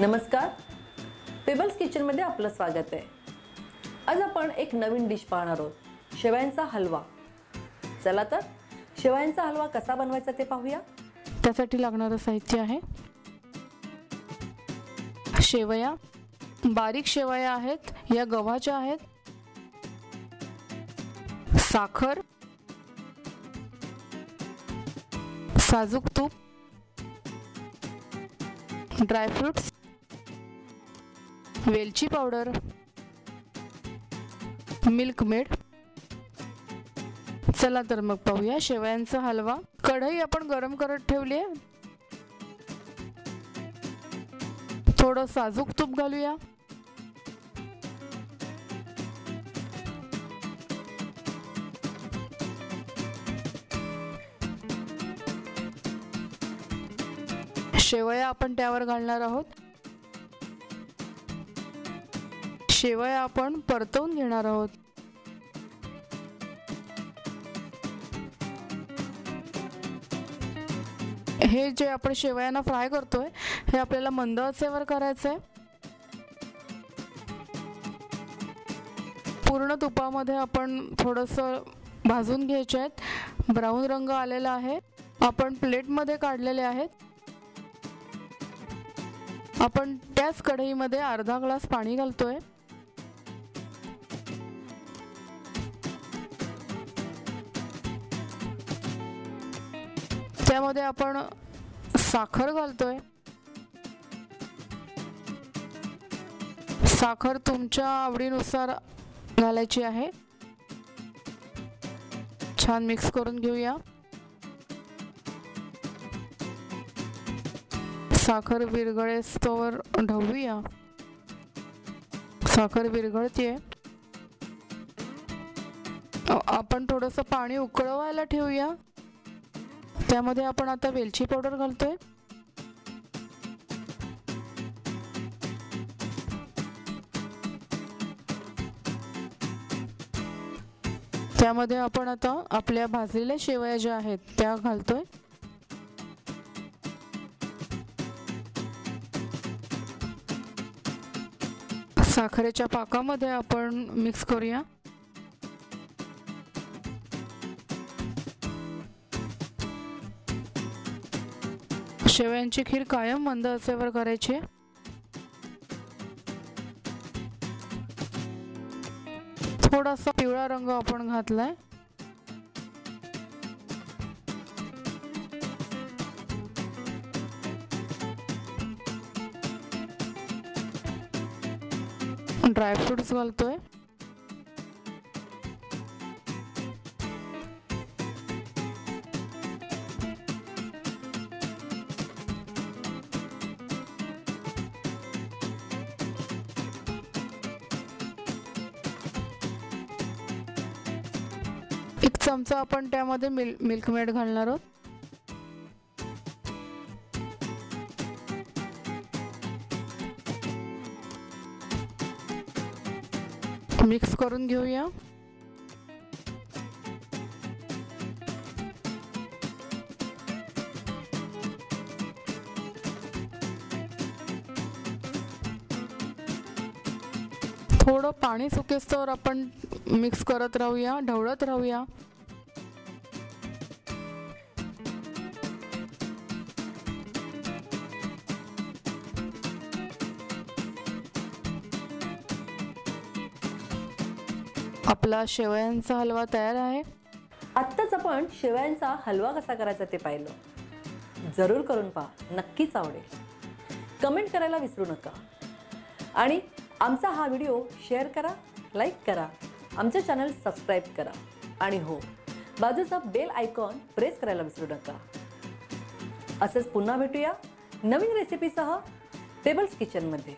नमस्कार, पेबल्स किचनमध्ये आपलं स्वागत आहे। आज आपण एक नवीन डिश पाहणार आहोत, शेवयांचा हलवा। चला तर शेवयांचा हलवा कसा बनवायचा ते पाहूया। त्यासाठी लागणारे साहित्य आहे शेवया, बारीक शेवया आहेत, या गव्हाच्या आहेत, साखर, साजूक तूप, ड्रायफ्रुट्स, वेलची पावडर, मिल्क मेड। चला तर मग पाहूया शेवयांचा हलवा। कढई आपण गरम करत ठेवली आहे, थोडं साजूक तूप घालूया, शेवया आपण त्यावर घालणार आहोत। शेवया आपण परतवून घेणार आहोत। हे जे आपण शेवयांना फ्राय करतोय हे आपल्याला मंद आचेवर करायचं आहे। पूर्ण तुपामध्ये आपण थोडंसं भाजून घ्यायचे आहेत। ब्राऊन रंग आलेला आहे, आपण प्लेटमध्ये काढलेले आहेत। आपण त्याच कढईमध्ये अर्धा ग्लास पाणी घालतोय। त्यामध्ये आपण साखर घालतोय। साखर तुमच्या आवडीनुसार घालायची आहे। छान मिक्स करून घेऊया। साखर विरघळेस्तोवर ढवळूया। साखर विरघळते, आपण थोडंसं पाणी उकळवायला ठेवूया। त्यामध्ये आपण आता वेलची पावडर घालतोय। त्यामध्ये आपण आता आपल्या भाजलेल्या शेवया ज्या आहेत त्या घालतोय। साखरेच्या पाकामध्ये आपण मिक्स करूया। शेवयांची खीर कायम मंद आचेवर करायची। थोडासा पिवळा रंग आपण घातलाय। ड्रायफ्रुट्स घालतोय। एक चमचा आपण त्यामध्ये मिल्क मेड घालणार आहोत। मिक्स करून घेऊया। थोडं पाणी सुकेस्तोवर आपण मिक्स करत राहूया, ढवळत राहूया। आपला शेवयांचा हलवा तयार आहे। आत्ताच आपण शेवयांचा हलवा कसा करायचा ते पाहिलं। जरूर करून पहा, नक्कीच आवडेल। कमेंट करायला विसरू नका आणि आमचा हा व्हिडिओ शेअर करा, लाईक करा, आमचे चॅनल सबस्क्राईब करा आणि हो, बाजूचा बेल आयकॉन प्रेस करायला विसरू नका। असंच पुन्हा भेटूया नवीन रेसिपीसह पेबल्स किचनमध्ये।